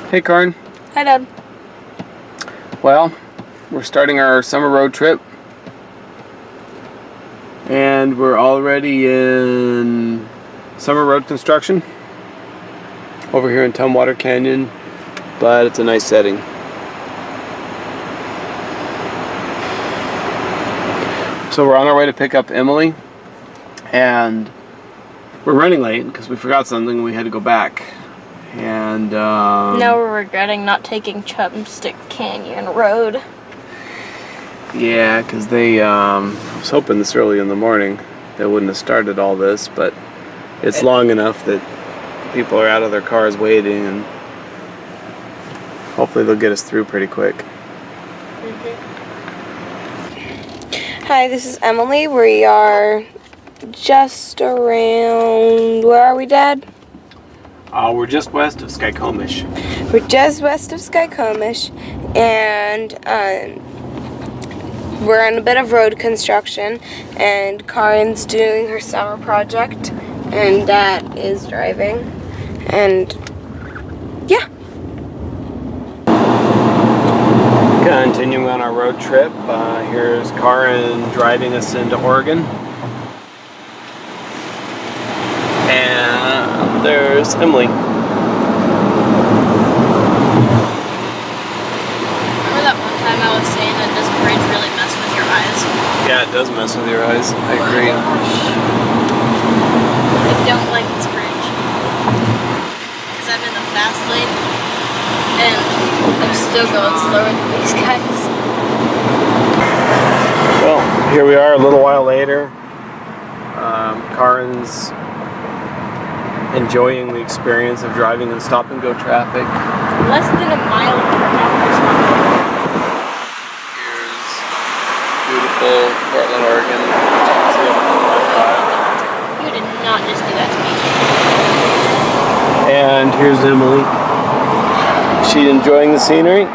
Hey, Karin. Hi, Dad. Well, we're starting our summer road trip. And we're already in summer road construction over here in Tumwater Canyon, but it's a nice setting. So we're on our way to pick up Emily, and we're running late because we forgot something and we had to go back. And now we're regretting not taking Chumstick Canyon Road. Yeah, because they, I was hoping this early in the morning they wouldn't have started all this, but it's long enough that people are out of their cars waiting, and hopefully they'll get us through pretty quick. Hi, this is Emily. We are just around, where are we, Dad? We're just west of Skycomish. We're just west of Skycomish, and we're on a bit of road construction, and Karin's doing her summer project, and Dad is driving, and yeah. Continuing on our road trip, here's Karin driving us into Oregon. And there's Emily. Remember that one time I was saying that this bridge really messed with your eyes? Yeah, it does mess with your eyes. I agree. I don't like this bridge. Because I'm in the fast lane, and I'm still going slower than these guys. Well, here we are a little while later. Karin's enjoying the experience of driving in stop-and-go traffic. Less than a mile per hour. Here's beautiful Portland, Oregon. You did not just do that to me. And here's Emily. Is she enjoying the scenery?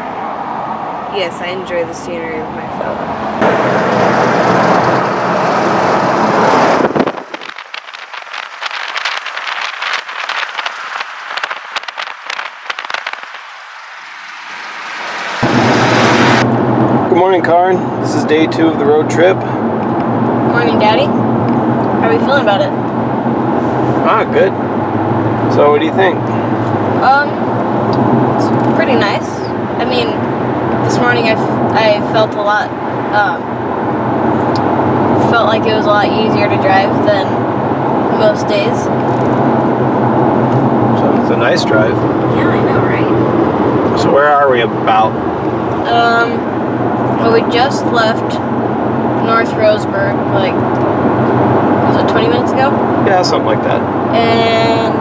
Yes, I enjoy the scenery with my phone. Good morning, Karin. This is day 2 of the road trip. Morning, Daddy. How are we feeling about it? Good. So what do you think? It's pretty nice. I mean, this morning I felt a lot, felt like it was a lot easier to drive than most days. So it's a nice drive. Yeah, I know, right? So where are we about? Well, we just left North Roseburg, like, was it 20 minutes ago? Yeah, something like that. And,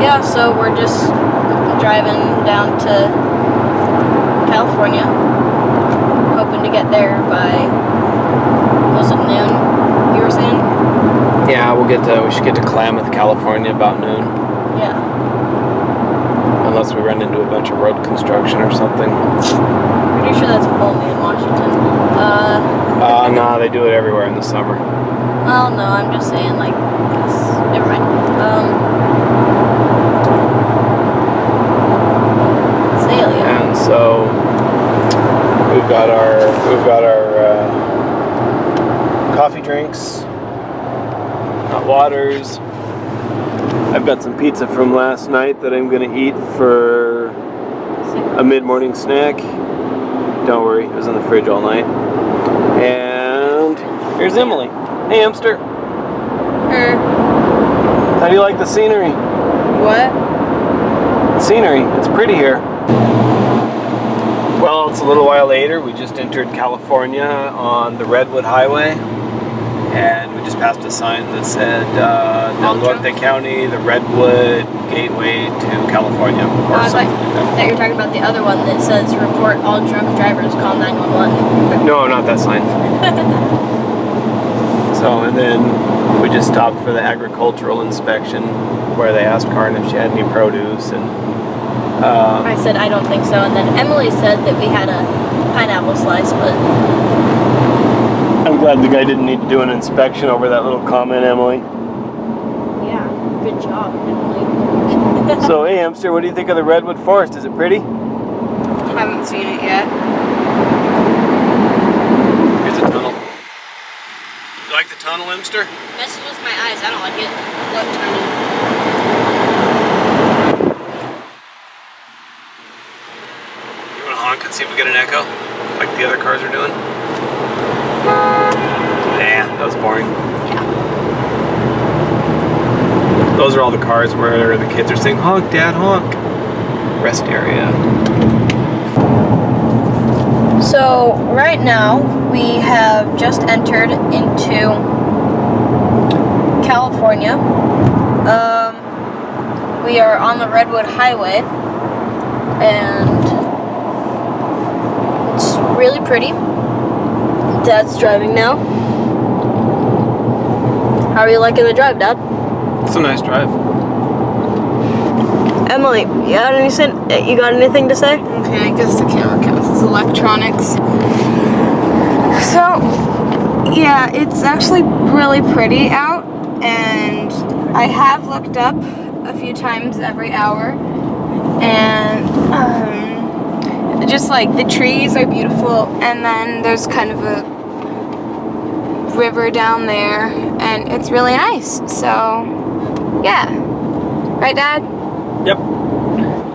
yeah, so we're just driving down to California, hoping to get there by, was it noon, you were saying? Yeah, we should get to Klamath, California about noon. Yeah. Unless we run into a bunch of road construction or something. Pretty sure that's only in Washington. No, they do it everywhere in the summer. Well, no, I'm just saying, like, never mind. And so we've got our coffee drinks, hot waters. I've got some pizza from last night that I'm gonna eat for a mid-morning snack. Don't worry, it was in the fridge all night. And here's Emily. Hey, hamster. How do you like the scenery? What? The scenery. It's pretty here. Well, it's a little while later. We just entered California on the Redwood Highway, and we just passed a sign that said Del Norte County, the Redwood Gateway to California, or something like that. That you're talking about the other one that says report all drunk drivers, call 911. No, not that sign. So, and then we just stopped for the agricultural inspection, where they asked Karin if she had any produce, and I said I don't think so, and then Emily said that we had a pineapple slice, but I'm glad the guy didn't need to do an inspection over that little comment, Emily. yeah, good job, Emily. So, hey, hamster, what do you think of the redwood forest? Is it pretty? Haven't seen it yet. Here's a tunnel. You like the tunnel, hamster? Messes with my eyes. I don't like it. What tunnel? You want to honk and see if we get an echo? Like the other cars are doing? Nah, that was boring. Yeah. Those are all the cars where the kids are saying, honk, Dad, honk. Rest area. So, right now, we have just entered into California. We are on the Redwood Highway, and it's really pretty. Dad's driving now. How are you liking the drive, Dad? It's a nice drive. Emily, you got anything to say? Okay, I guess the camera counts as electronics. So, yeah, it's actually really pretty out, and I have looked up a few times every hour, and just like the trees are beautiful, and then there's kind of a river down there, and it's really nice. So, yeah. Right, Dad? Yep.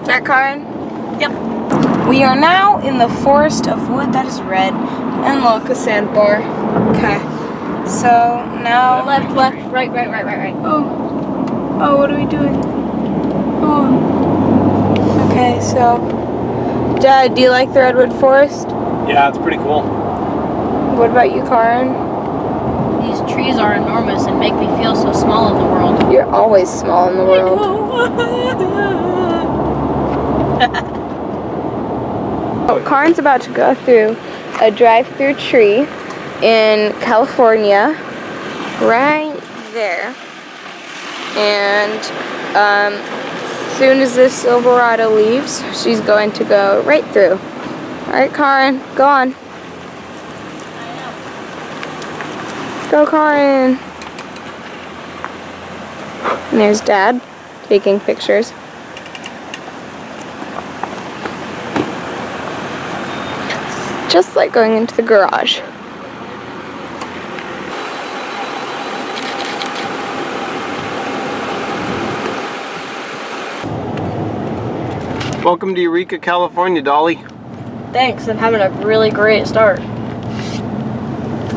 Right, Karin? Yep. We are now in the forest of wood that is red, and look, a sandbar. Okay. So now left, right. Oh, what are we doing? Oh. Okay, so Dad, do you like the redwood forest? Yeah, it's pretty cool. What about you, Karin? These trees are enormous and make me feel so small in the world. You're always small in the world. Oh, Karin's about to go through a drive-through tree in California, right there. And as soon as this Silverado leaves, she's going to go right through. All right, Karin, go on. Go, Karin. And there's Dad taking pictures. Just like going into the garage. Welcome to Eureka, California, Dolly. Thanks, I'm having a really great start.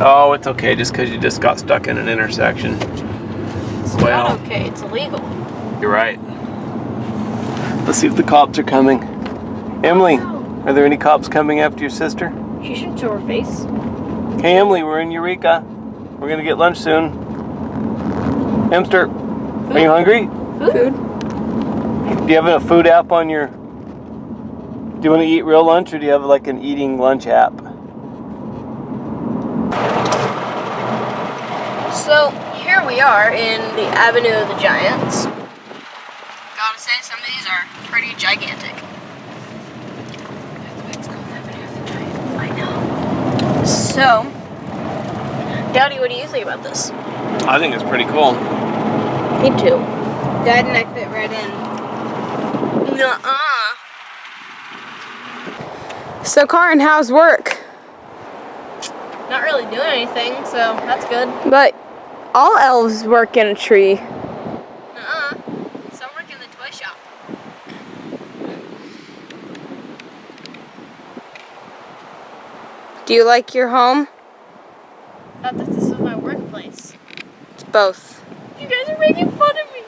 Oh, it's okay, just because you just got stuck in an intersection. It's Well, not okay, it's illegal. you're right. Let's see if the cops are coming. Emily, are there any cops coming after your sister? She shouldn't show her face. Hey, Emily, we're in Eureka. We're gonna get lunch soon. Hamster, are you hungry? Food. Do you have a food app on your... Do you want to eat real lunch, or do you have like an eating lunch app? So here we are in the Avenue of the Giants. Gotta say, some of these are pretty gigantic. That's why it's called Avenue of the Giants. I know. So, Daddy, what do you think about this? I think it's pretty cool. Me too. Dad and I fit right in. Nuh-uh. So, Karin, how's work? Not really doing anything, so that's good. But all elves work in a tree. Some work in the toy shop. Do you like your home? I thought this was my workplace. It's both. You guys are making fun of me.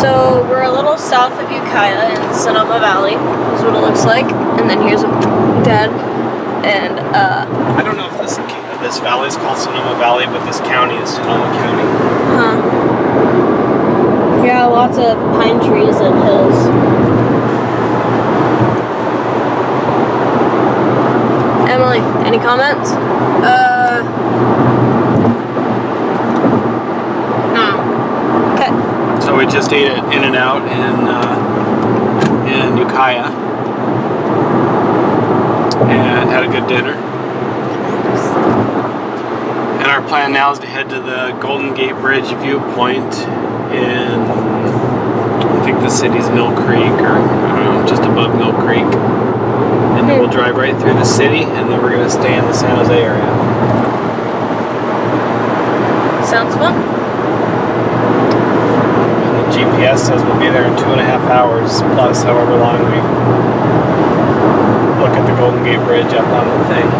So we're a little south of Ukiah in Sonoma Valley, is what it looks like. And then here's Dad. And I don't know if this valley is called Sonoma Valley, but this county is Sonoma County. yeah, lots of pine trees and hills. Emily, any comments? No. Okay. So we just ate at In-N-Out in Ukiah and had a good dinner. And our plan now is to head to the Golden Gate Bridge viewpoint in, I think the city's Mill Creek, or I don't know, just above Mill Creek. And then we'll drive right through the city, and then we're going to stay in the San Jose area. Sounds fun. And the GPS says we'll be there in 2.5 hours, plus however long we look at the Golden Gate Bridge up on the thing.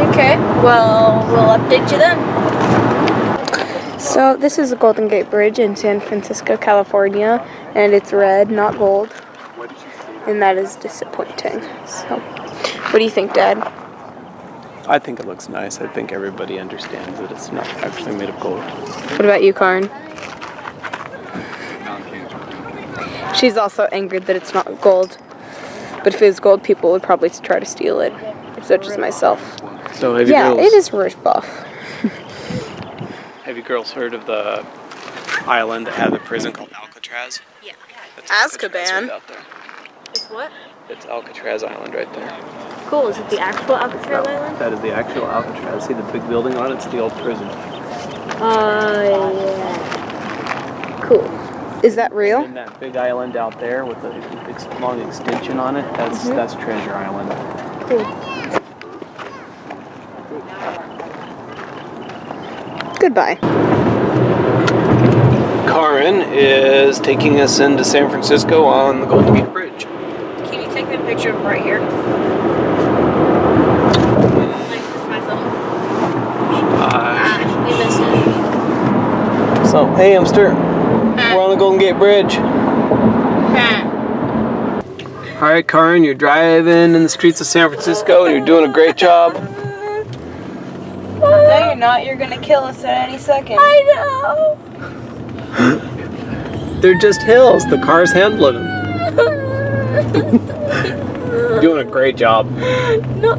Okay, well, we'll update you then. So this is the Golden Gate Bridge in San Francisco, California, and it's red, not gold, and that is disappointing. So, what do you think, Dad? I think it looks nice. I think everybody understands that it's not actually made of gold. What about you, Karin? She's also angered that it's not gold, but if it was gold, people would probably try to steal it, such as myself. So have you girls, it is Rouge Buff. have you girls heard of the island that had the prison called Alcatraz? Yeah. That's Azkaban. right out there. It's what? It's Alcatraz Island right there. Cool. Is it the actual Alcatraz Island? That is the actual Alcatraz. See the big building on it? It's the old prison. Yeah. Cool. Is that real? And that big island out there with the big long extension on it, that's Treasure Island. Cool. Goodbye. Karin is taking us into San Francisco on the Golden Gate Bridge. Can you take me a picture of right here? Like, this is my phone. We missed it. So, hey, hamster. We're on the Golden Gate Bridge. All right, Karin, you're driving in the streets of San Francisco, and you're doing a great job. No, you're not. You're gonna kill us at any second. I know. They're just hills. The car's handling them. You're doing a great job. No.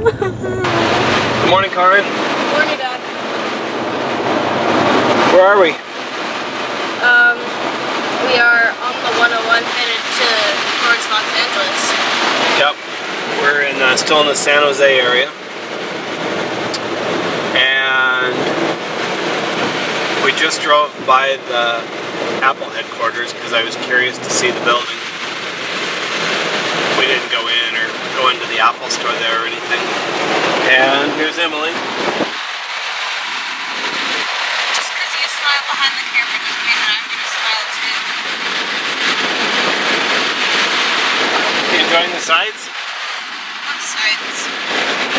Good morning, Karin. Morning, Dad. Where are we? We are on the 101 headed towards Los Angeles. Yep. We're in still in the San Jose area. And we just drove by the Apple headquarters because I was curious to see the building. We didn't go in or go into the Apple store there or anything. And here's Emily. Just because you smile behind the camera doesn't mean that I'm going to smile too. You enjoying the sights? What sights?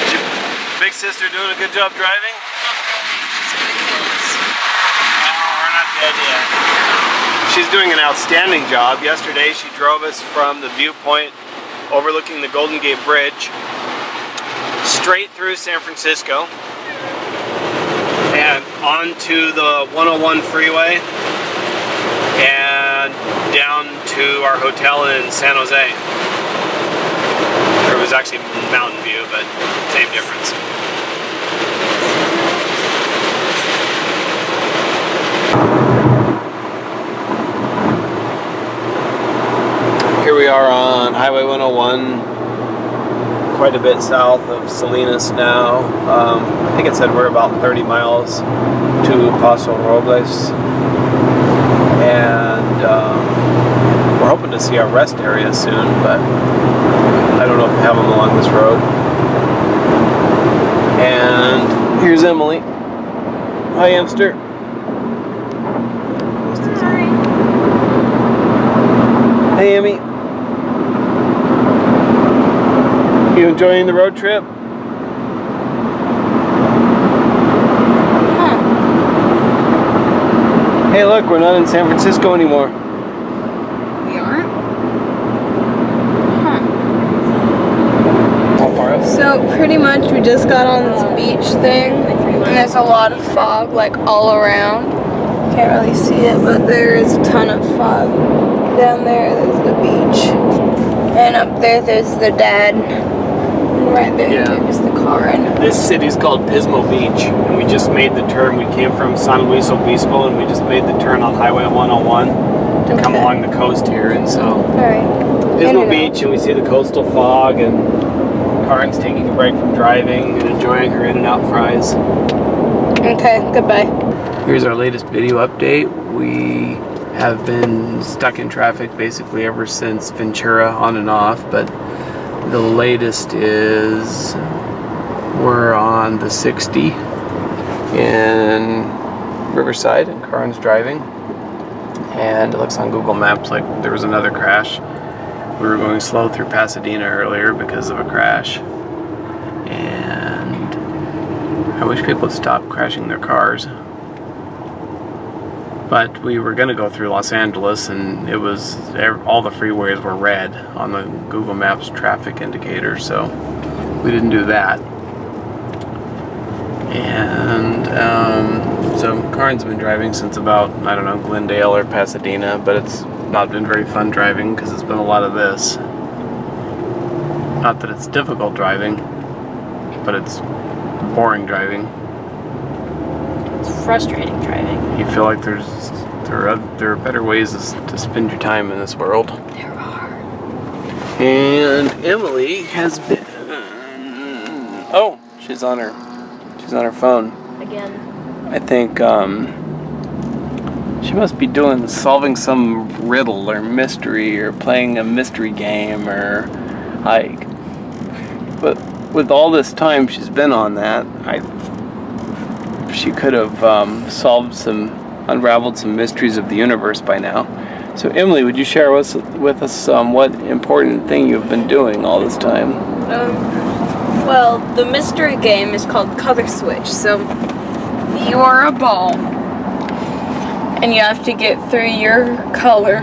Is your big sister doing a good job driving? Not really. She's going to kill us. No, we're not dead yet. She's doing an outstanding job. Yesterday she drove us from the viewpoint overlooking the Golden Gate Bridge straight through San Francisco and onto the 101 freeway and down to our hotel in San Jose. It was actually Mountain View, but same difference. Here we are on Highway 101, quite a bit south of Salinas now. I think it said we're about 30 miles to Paso Robles. And we're hoping to see our rest area soon, but I don't know if they have them along this road. And here's Emily. Hi, hamster. Hey, Emmy. You enjoying the road trip? Huh. Hey, look, we're not in San Francisco anymore. We aren't? Huh. How far up? So pretty much we just got on this beach thing And there's a lot of fog, like, all around. Can't really see it, but there is a ton of fog. Down there, there's the beach. And up there's the dad. And right there's the car. And This city's called Pismo Beach, and we just made the turn. We came from San Luis Obispo, and we just made the turn on Highway 101 to come along the coast here. And so, alright. Pismo Beach, and we see the coastal fog, and Karen's taking a break from driving and enjoying her In-N-Out fries. Okay, goodbye. Here's our latest video update. We have been stuck in traffic basically ever since Ventura, on and off, but the latest is we're on the 60 in Riverside, and Karen's driving, and it looks on Google Maps like there was another crash. We were going slow through Pasadena earlier because of a crash, and I wish people would stop crashing their cars. But we were going to go through Los Angeles, and it was all the freeways were red on the Google Maps traffic indicator, so we didn't do that. And so Karen's been driving since about, I don't know, Glendale or Pasadena, but it's not been very fun driving because it's been a lot of this. Not that it's difficult driving, but it's boring driving. It's frustrating driving. You feel like there are better ways to spend your time in this world. There are. And Emily has been. Oh, she's on her phone. Again. I think she must be solving some riddle or mystery or playing a mystery game or like. But with all this time she's been on that, she could have unraveled some mysteries of the universe by now. So Emily, would you share with us what important thing you've been doing all this time? Well, the mystery game is called Color Switch. So you are a ball, and you have to get through your color.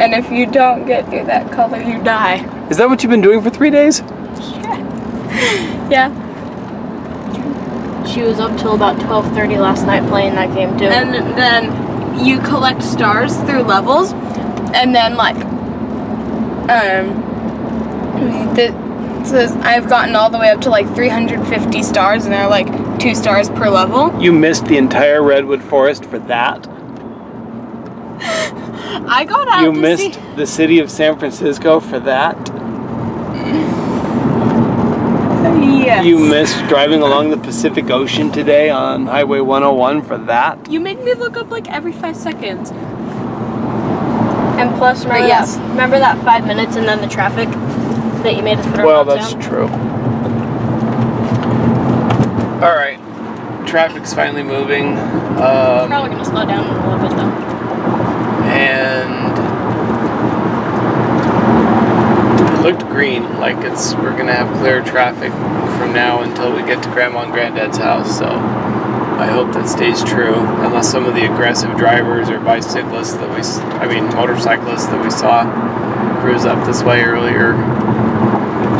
And if you don't get through that color, you die. Is that what you've been doing for 3 days? Yeah. She was up till about 12:30 last night playing that game too. And then you collect stars through levels, and then I've gotten all the way up to 350 stars, and there are 2 stars per level. You missed the entire redwood forest for that? I got out. You missed the city of San Francisco for that? Yes. You missed driving along the Pacific Ocean today on Highway 101 for that? You made me look up every 5 seconds. And plus, remember that 5 minutes and then the traffic that you made us put our Well, phones that's down? true. Alright. Traffic's finally moving. Probably gonna slow down a little bit though. And it looked green, like we're gonna have clear traffic from now until we get to Grandma and Granddad's house, so I hope that stays true, unless some of the aggressive drivers or motorcyclists that we saw cruise up this way earlier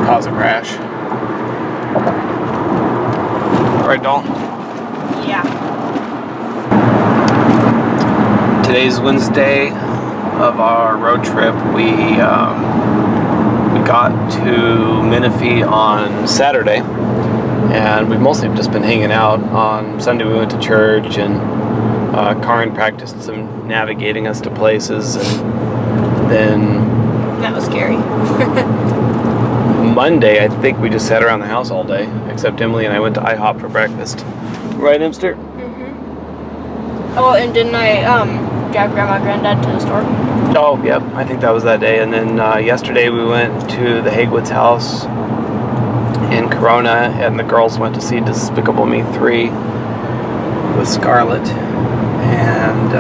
cause a crash. Right, Dawn? Yeah. Today's Wednesday of our road trip. We got to Menifee on Saturday, and we've mostly just been hanging out. On Sunday we went to church, and Karen practiced some navigating us to places, and then That was scary. Monday I think we just sat around the house all day, except Emily and I went to IHOP for breakfast. Right, Emster? Oh, and didn't I drive Grandma and Granddad to the store? Oh, yep. I think that was that day. And then yesterday we went to the Haywood's house in Corona, and the girls went to see Despicable Me 3 with Scarlett. And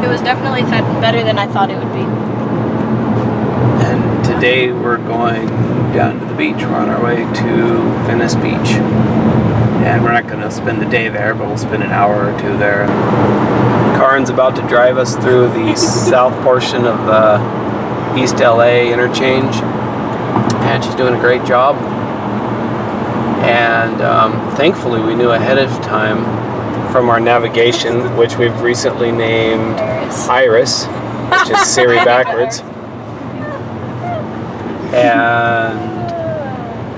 It was definitely better than I thought it would be. and today we're going down to the beach. We're on our way to Venice Beach. And we're not going to spend the day there, but we'll spend an hour or 2 there. Karen's about to drive us through the south portion of the East LA interchange, and she's doing a great job. And thankfully we knew ahead of time from our navigation, which we've recently named Iris, which is Siri backwards. And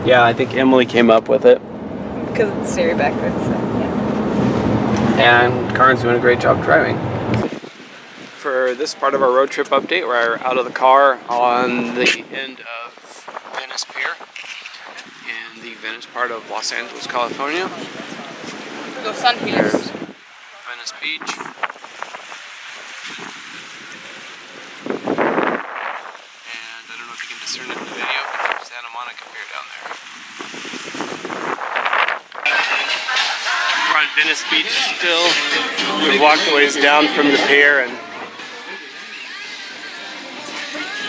yeah, I think Emily came up with it. Because it's Siri backwards. So, yeah. And Karen's doing a great job driving. For this part of our road trip update, we're out of the car on the end of Venice Pier in the Venice part of Los Angeles, California. Go sun There's piece. Venice Beach. And I don't know if you can discern it in the video, but there's Santa Monica Pier down there. We're on Venice Beach still. We've walked a ways down from the pier and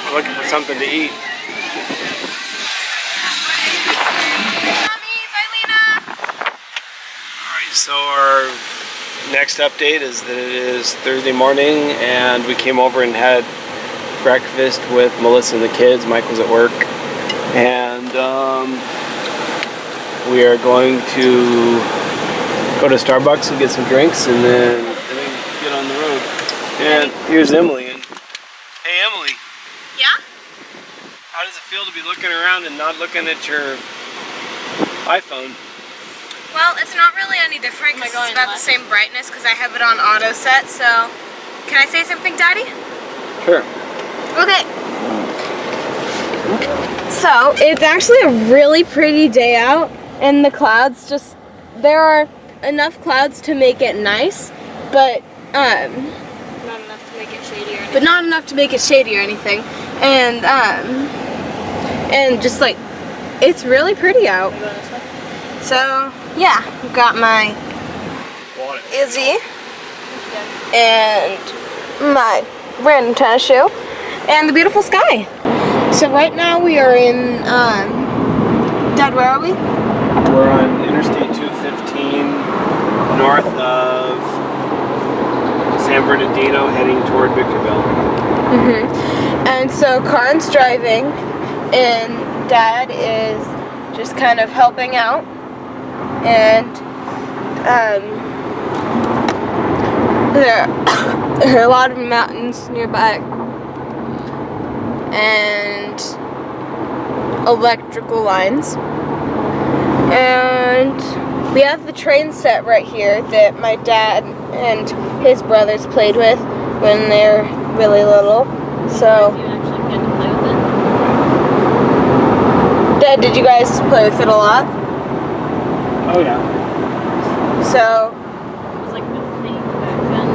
we're looking for something to eat. Alright, so our next update is that it is Thursday morning and we came over and had breakfast with Melissa and the kids. Mike was at work. And we are going to go to Starbucks and get some drinks and then get on the road. And here's Emily. And hey Emily. Yeah? How does it feel to be looking around and not looking at your iPhone? Well, it's not really any different because it's about the same brightness because I have it on auto set, so... Can I say something, Daddy? Sure. Okay. So, it's actually a really pretty day out, and the clouds just... There are enough clouds to make it nice, but, Not enough to make it shady or anything. but not enough to make it shady or anything. And just like, it's really pretty out. Go this way. So, yeah, I've got my Izzy and my random tennis shoe and the beautiful sky. So right now we are in, Dad, where are we? We're on Interstate 215 north of San Bernardino heading toward Victorville. And so Karen's driving and Dad is just kind of helping out. And there are a lot of mountains nearby and electrical lines. And we have the train set right here that my dad and his brothers played with when they're really little. So, You actually get to play with it. Dad, did you guys play with it a lot? Oh yeah. So, It was like the thing back then.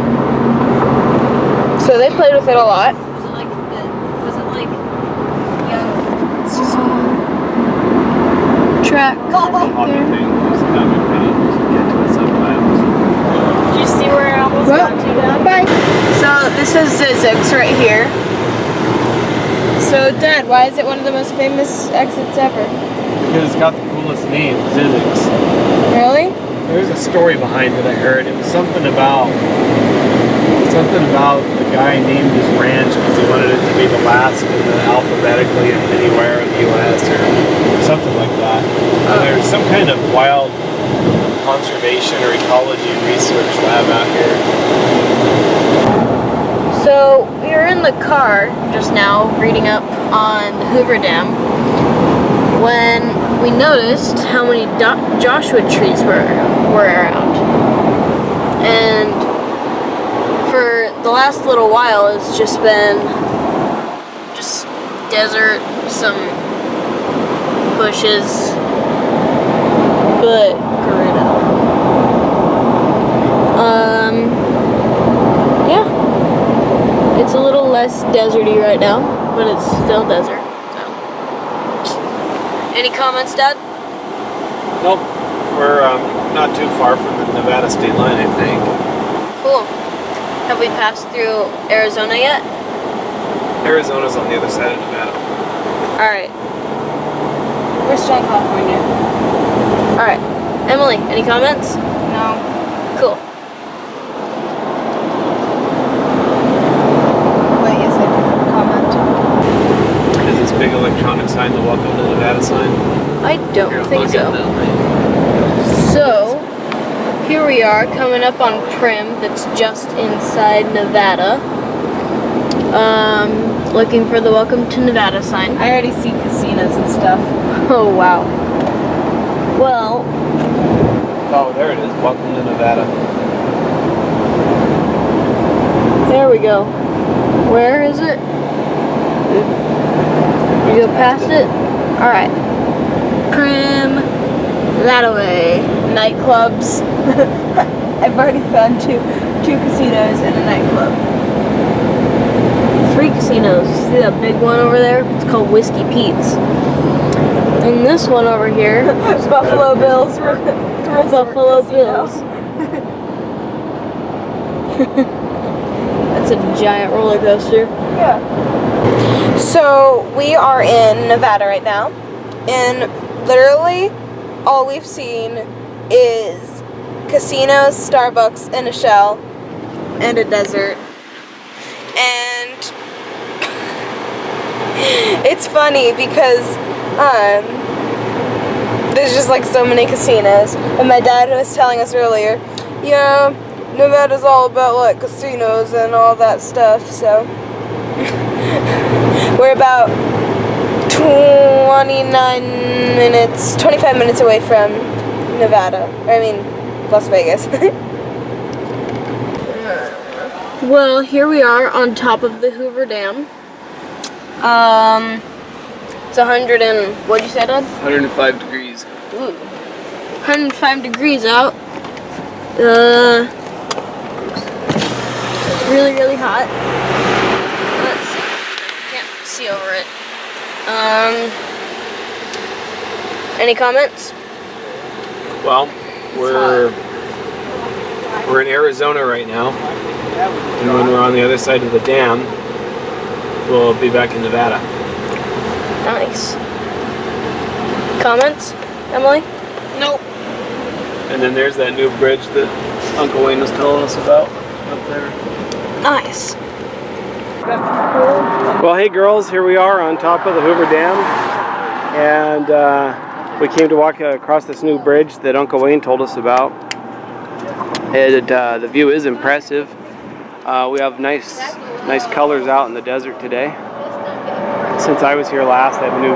so they played with it a lot. Was it like young? It's just track. Hobby thing. Just have it kind of get to it sometimes. Did you see where I almost got to down? Bye. So this is Zig's right here. So Dad, why is it one of the most famous exits ever? Because it's got the coolest name, Zizix. Really? There's a story behind it I heard. It was something about the guy named his ranch because he wanted it to be the last in the alphabetically and anywhere in the U.S. or something like that. There's some kind of wild conservation or ecology research lab out here. So we were in the car just now reading up on the Hoover Dam when we noticed how many Joshua trees were around. And for the last little while it's just been just desert, some bushes, but yeah. It's a little less deserty right now, but it's still desert. So. Any comments, Dad? Nope. We're not too far from the Nevada state line, I think. Cool. Have we passed through Arizona yet? Arizona's on the other side of Nevada. Alright. We're still in California. Alright. Emily, any comments? No. Cool. Wait, is it a comment? Is this big electronic sign the Welcome to Nevada sign? I don't Here, think look so. at that. So, here we are coming up on Prim, that's just inside Nevada. Looking for the Welcome to Nevada sign. I already see casinos and stuff. Oh, wow. Well, Oh, there it is. Welcome to Nevada. there we go. Where is it? You go past it? Alright. Prim, that way. Nightclubs. I've already found two casinos and a nightclub. 3 casinos. See that big one over there? It's called Whiskey Pete's. And this one over here, Buffalo Bills. Buffalo Bills. That's a giant roller coaster. Yeah. So we are in Nevada right now, and literally all we've seen is casinos, Starbucks, and a Shell, and a desert. And it's funny because there's just like so many casinos, and my dad was telling us earlier, yeah, Nevada's all about like casinos and all that stuff, so we're about 25 minutes away from Nevada. Las Vegas. Well, here we are on top of the Hoover Dam. It's 100 and, what'd you say, Dad? 105 degrees. Ooh. 105 degrees out. It's really, really hot. Let's see. Can't see over it. Any comments? Well, we're in Arizona right now, and when we're on the other side of the dam, we'll be back in Nevada. Nice. Comments, Emily? Nope. And then there's that new bridge that Uncle Wayne was telling us about up there. Nice. Well, hey girls, here we are on top of the Hoover Dam, and we came to walk across this new bridge that Uncle Wayne told us about. The view is impressive. We have nice colors out in the desert today. Since I was here last, they have a new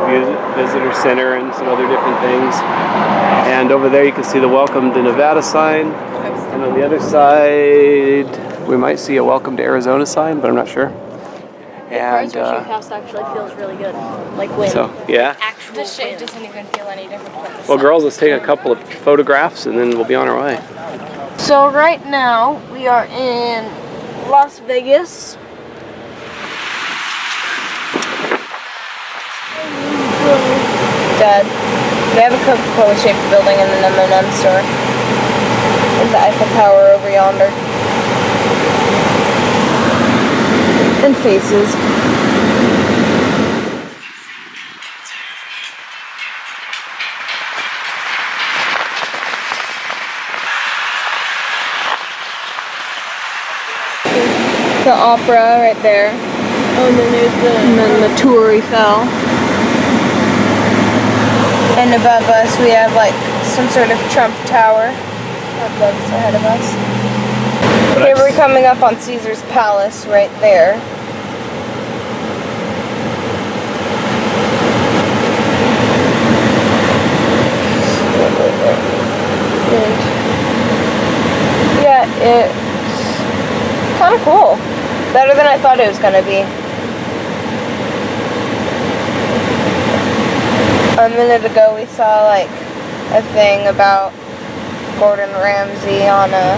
visitor center and some other different things. And over there you can see the Welcome to Nevada sign. And on the other side, we might see a Welcome to Arizona sign, but I'm not sure. And rushing past actually feels really good. Like wind. so, yeah. Actual The shape wind. doesn't even feel any different from the Well, girls, let's take a couple of photographs and then we'll be on our way. So right now we are in Las Vegas. Dad, we have a Coca-Cola shaped building and an M&M store. And the Eiffel Tower over yonder. And faces. The opera right there. Oh, and then there's the Tour Eiffel. And above us we have like some sort of Trump Tower above us, ahead of us. Here we're coming up on Caesar's Palace right there. And yeah, it's kind of cool. Better than I thought it was gonna be. A minute ago we saw like a thing about Gordon Ramsay on a...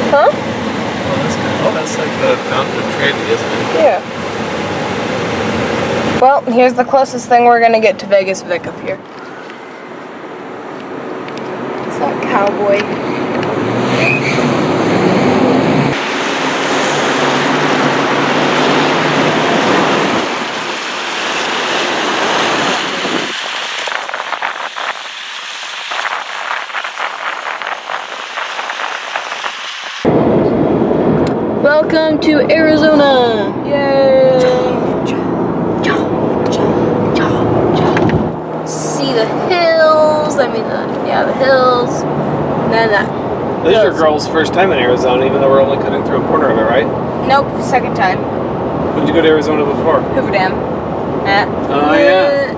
Huh? Oh, that's like the Fountain of Trevi, isn't it? Yeah. Well, here's the closest thing we're gonna get to Vegas Vic up here. It's that cowboy. Welcome to Arizona. Yay! See the hills. I mean, Yeah, the hills. And then that. This is your girl's first time in Arizona, even though we're only cutting through a corner of it, right? Nope, second time. When did you go to Arizona before? Hoover Dam. Oh, yeah.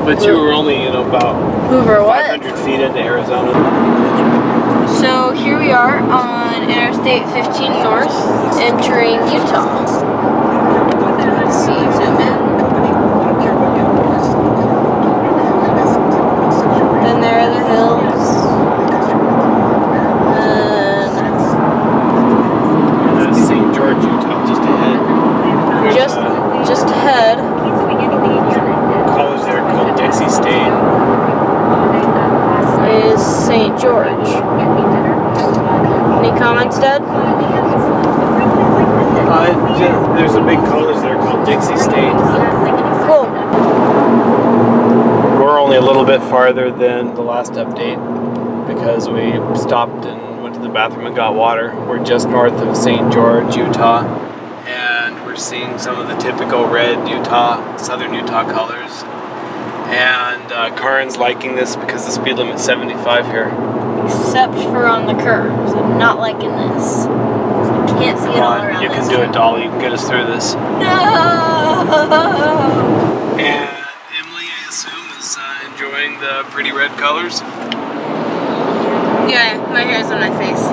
But you were only, about Hoover what? 500 feet into Arizona. So here we are on Interstate 15 North, entering Utah. Let's see, zoom in. Then there are the hills. And that's St. George, Utah, just ahead. There's Just ahead. a college there called Dixie State. Is St. George. Any comments, Dad? There's a big college there called Dixie State. Cool. We're only a little bit farther than the last update because we stopped and went to the bathroom and got water. We're just north of St. George, Utah, and we're seeing some of the typical red Utah, southern Utah colors. And Karen's liking this because the speed limit's 75 here. Except for on the curves. I'm not liking this. I can't see it all around You this. can do it, Dolly. You can get us through this. No! And Emily, I assume, is enjoying the pretty red colors. Yeah, my hair's on my face.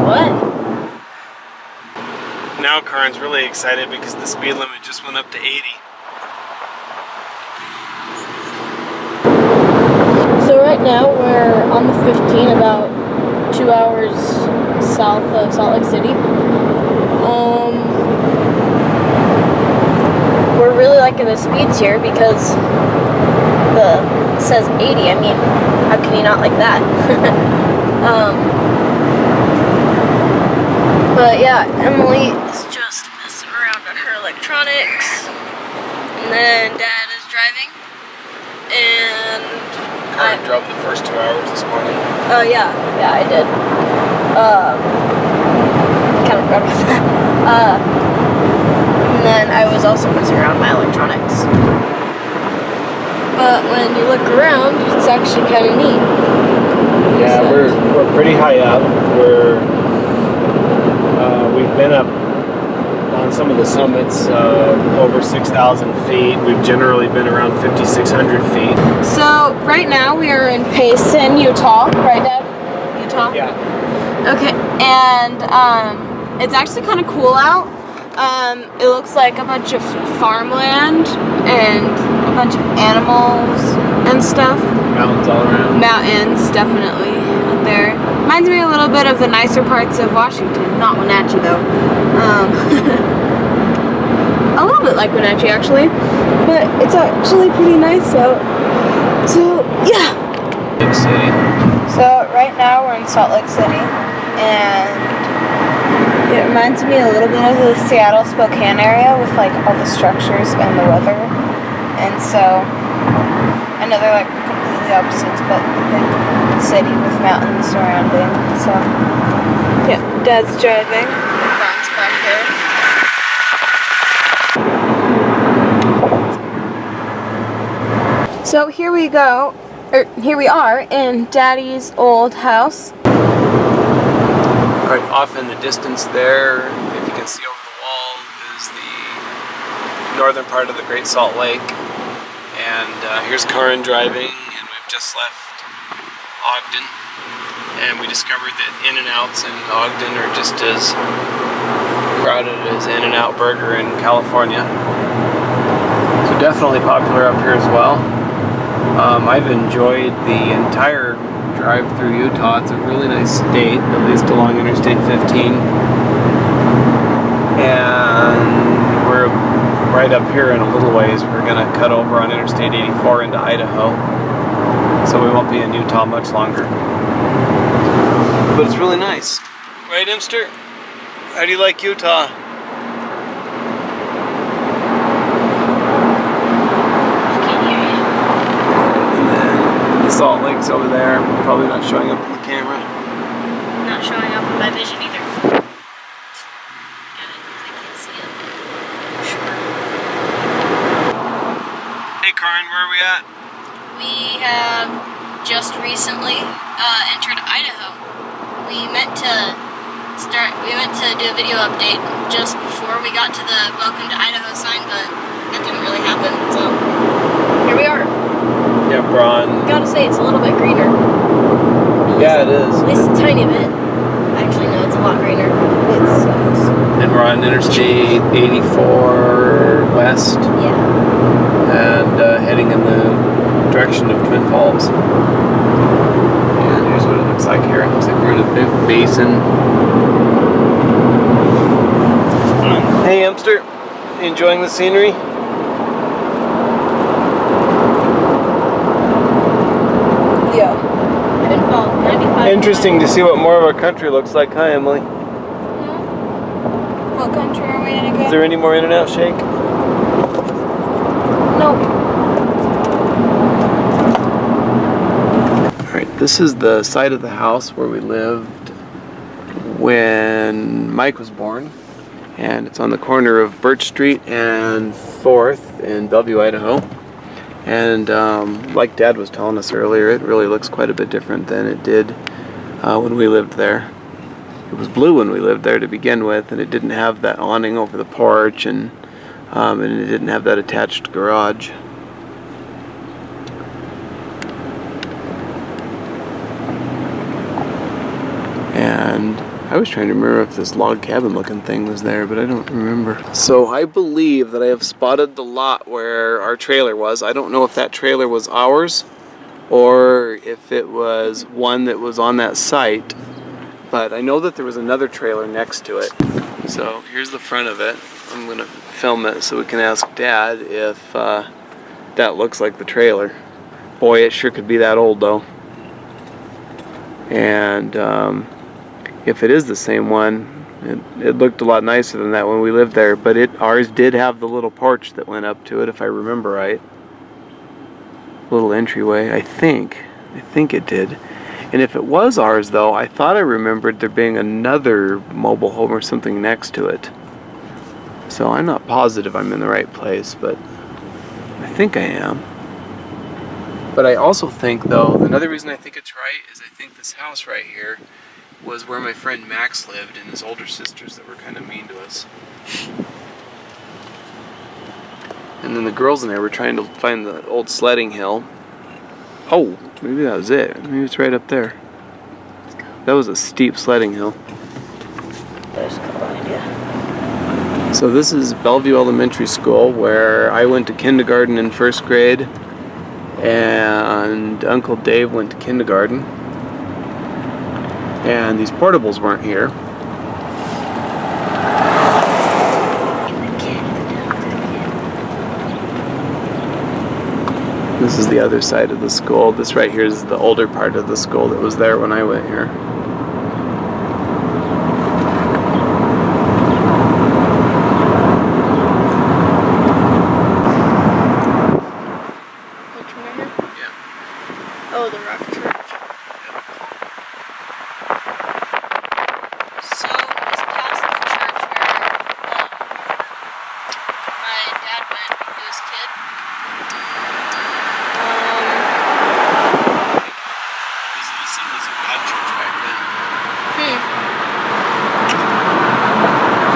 What? Now Karen's really excited because the speed limit just went up to 80. So right now we're on the 15, about 2 hours south of Salt Lake City. We're really liking the speeds here because it says 80. I mean, how can you not like that? But yeah, Emily is just messing around on her electronics, and then Dad is driving, and Karen drove the first 2 hours this morning. oh yeah, I did. Kind of forgot about that. And then I was also messing around with my electronics. But when you look around, it's actually kind of neat. Yeah, we're pretty high up. We've been up on some of the summits over 6,000 feet. We've generally been around 5,600 feet. So right now we are in Payson, Utah, right, Dad? Utah. Yeah. Okay, and it's actually kind of cool out. It looks like a bunch of farmland and a bunch of animals and stuff. Mountains all around. Mountains, definitely out there. Reminds me a little bit of the nicer parts of Washington, not Wenatchee though. A little bit like Wenatchee actually, but it's actually pretty nice out. So yeah. Big city. So right now we're in Salt Lake City, and it reminds me a little bit of the Seattle, Spokane area with like all the structures and the weather. And so I know they're like completely opposites, but a big city with mountains surrounding. So yeah, Dad's driving. Ron's back there. So here we go. Here we are in Daddy's old house. Right off in the distance there, if you can see over the wall, is the northern part of the Great Salt Lake. And here's Karen driving, and we've just left Ogden. And we discovered that In-N-Outs in Ogden are just as crowded as In-N-Out Burger in California. So definitely popular up here as well. I've enjoyed the entire drive through Utah. It's a really nice state, at least along Interstate 15. And we're right up here in a little ways. We're going to cut over on Interstate 84 into Idaho. So we won't be in Utah much longer. But it's really nice. Right, Imster? How do you like Utah? Salt Lake's over there, probably not showing up on the camera. Not showing up in my vision either. Get it? I can't see it. Sure. Hey Karin. Brian, where are we at? We have just recently entered Idaho. We meant to do a video update just before we got to the Welcome to Idaho sign, but that didn't really happen, so here we are. Yeah, Brian. Gotta say, it's a little bit greener. Yeah, it is. At least a tiny bit. Actually, no, it's a lot greener. It sucks. And we're on Interstate 84 West. Yeah. And heading in the direction of Twin Falls. And here's what it looks like here. It looks like we're in a big basin. Hey, Hamster. Enjoying the scenery? Yeah. Twin Falls, 95. Interesting to see what more of our country looks like, huh, Emily? What country are we in again? Is there any more In-N-Out Shake? Nope. Alright, this is the side of the house where we lived when Mike was born. And it's on the corner of Birch Street and 4th in Bellevue, Idaho. And like Dad was telling us earlier, it really looks quite a bit different than it did when we lived there. It was blue when we lived there to begin with, and it didn't have that awning over the porch, and it didn't have that attached garage. And I was trying to remember if this log cabin looking thing was there, but I don't remember. So I believe that I have spotted the lot where our trailer was. I don't know if that trailer was ours or if it was one that was on that site, but I know that there was another trailer next to it. So here's the front of it. I'm gonna film it so we can ask Dad if that looks like the trailer. Boy, it sure could be that old though. And if it is the same one, it looked a lot nicer than that when we lived there, but ours did have the little porch that went up to it, if I remember right. Little entryway, I think it did. And if it was ours though, I thought I remembered there being another mobile home or something next to it. So I'm not positive I'm in the right place, but I think I am. But I also think though, another reason I think it's right is I think this house right here was where my friend Max lived and his older sisters that were kind of mean to us. And then the girls in there were trying to find the old sledding hill. Oh, maybe that was it. Maybe it's right up there. That was a steep sledding hill. There's a cool idea. So this is Bellevue Elementary School, where I went to kindergarten in 1st grade and Uncle Dave went to kindergarten. And these portables weren't here. This is the other side of the school. This right here is the older part of the school that was there when I went here. Which one right here? Yeah. Oh, the Rock Church. So, it's past the church where my dad went when he was a kid. This was a God church back then.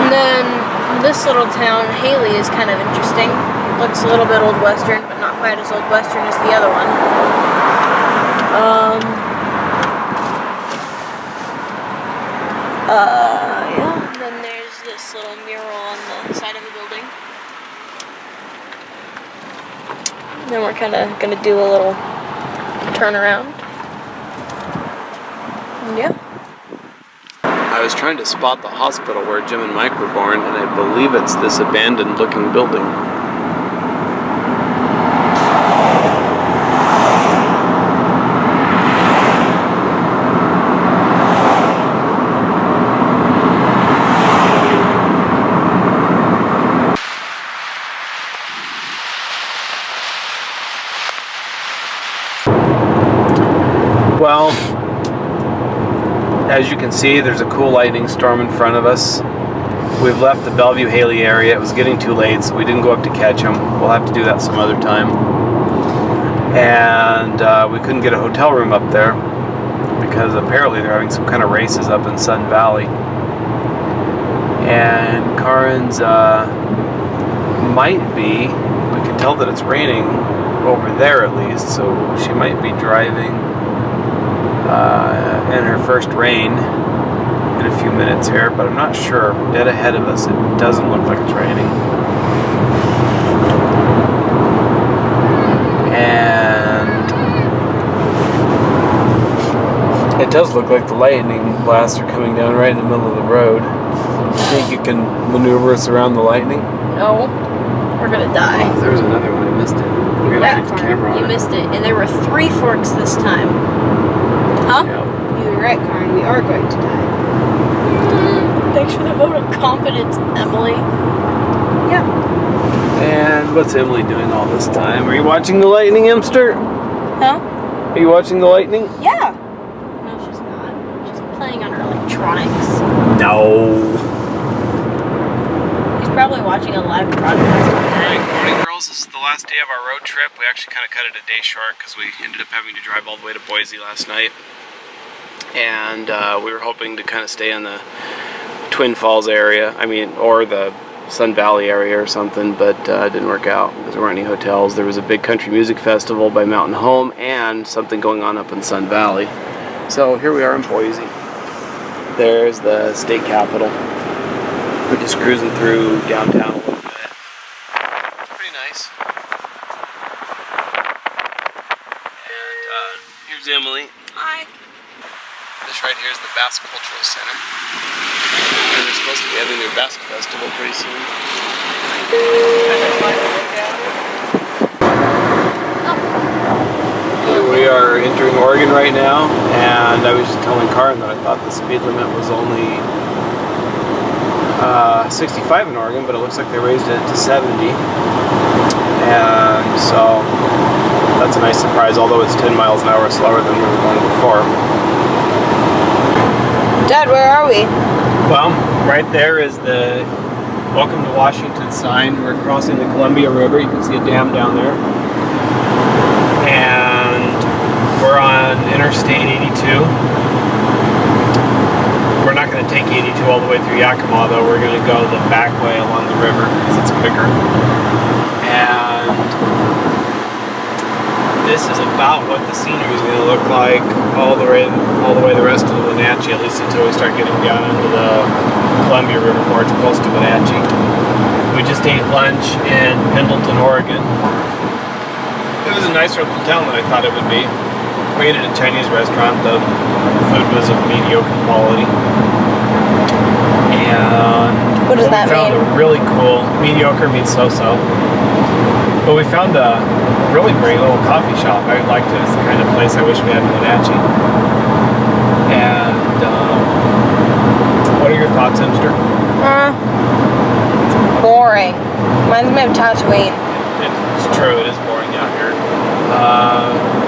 And then this little town, Haley, is kind of interesting. Looks a little bit old western, but not quite as old western as the other one. Yeah. And then there's this little mural on the side of the building. Then we're kind of gonna do a little turnaround. Yeah. I was trying to spot the hospital where Jim and Mike were born, and I believe it's this abandoned looking building. Well, as you can see, there's a cool lightning storm in front of us. We've left the Bellevue-Haley area. It was getting too late, so we didn't go up to catch them. We'll have to do that some other time. and we couldn't get a hotel room up there because apparently they're having some kind of races up in Sun Valley. And Karen's might be, we can tell that it's raining over there at least, so she might be driving in her first rain in a few minutes here, but I'm not sure. Dead ahead of us, it doesn't look like it's raining. And it does look like the lightning blasts are coming down right in the middle of the road. You think you can maneuver us around the lightning? No, we're gonna die. Oh, there was another one, I missed it. We gotta keep the camera on You it. missed it, and there were 3 forks this time. Huh? Yeah. You were right, Karen. We are going to die. Thanks for the vote of confidence, Emily. Yeah. And what's Emily doing all this time? Are you watching the lightning, Emster? Huh? Are you watching the lightning? Yeah. No, she's not. She's playing on her electronics. No. She's probably watching a live broadcast. Morning, girls. This is the last day of our road trip. We actually kind of cut it a day short because we ended up having to drive all the way to Boise last night. And we were hoping to kind of stay in the Twin Falls area, or the Sun Valley area or something, but it didn't work out because there weren't any hotels. There was a big country music festival by Mountain Home and something going on up in Sun Valley. So here we are in Boise. There's the state capitol. We're just cruising through downtown a little bit. It's pretty nice. And here's Emily. Hi. This right here is the Basque Cultural Center. And they're supposed to be having their Basque Festival pretty soon. Here we are entering Oregon right now, and I was just telling Karen that I thought the speed limit was only 65 in Oregon, but it looks like they raised it to 70. And so that's a nice surprise, although it's 10 miles an hour slower than we were going before. Dad, where are we? Well, right there is the Welcome to Washington sign. We're crossing the Columbia River. You can see a dam down there. And we're on Interstate 82. We're not going to take 82 all the way through Yakima, though. We're going to go the back way along the river because it's quicker. And this is about what the scenery is going to look like all the way the rest of the Wenatchee, at least until we start getting down into the Columbia River more close to Wenatchee. We just ate lunch in Pendleton, Oregon. It was a nicer little town than I thought it would be. We ate at a Chinese restaurant. The food was of mediocre quality. And What does that we found mean? a really cool, mediocre means so-so. But we found a really great little coffee shop. I liked it. It's the kind of place I wish we had in Wenatchee. And what are your thoughts, Emster? Boring. Reminds me of Tatooine. It's true. It is boring out here.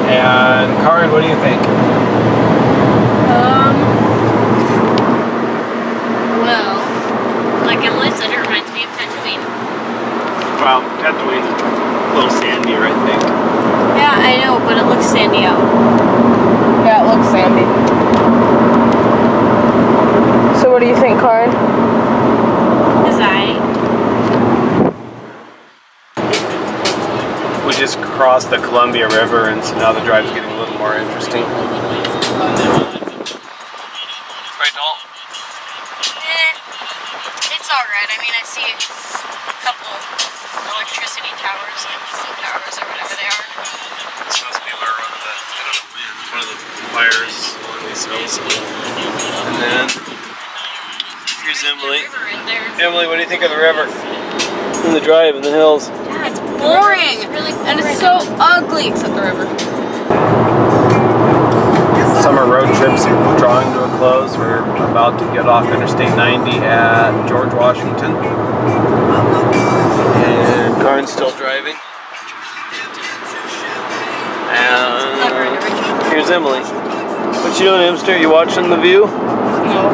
And Karen, what do you think? Well, like Emily said, it reminds me of Tatooine. Well, Tatooine's a little sandier, I think. Yeah, I know, but it looks sandy out. Yeah, it looks sandy. So what do you think, Karen? We just crossed the Columbia River, and so now the drive's getting a little more interesting. Right, Dalton? It's alright. I mean, I see a couple electricity towers and phone towers or whatever they are. It's supposed to be where one of the fires along these hills. And then here's Emily. Emily, what do you think of the river? And the drive and the hills. Yeah, It's boring. It's really And it's so ugly, except the river. Summer road trips are drawing to a close. We're about to get off Interstate 90 at George Washington. And Karen's still driving. And here's Emily. What you doing, Emster? You watching the view? No.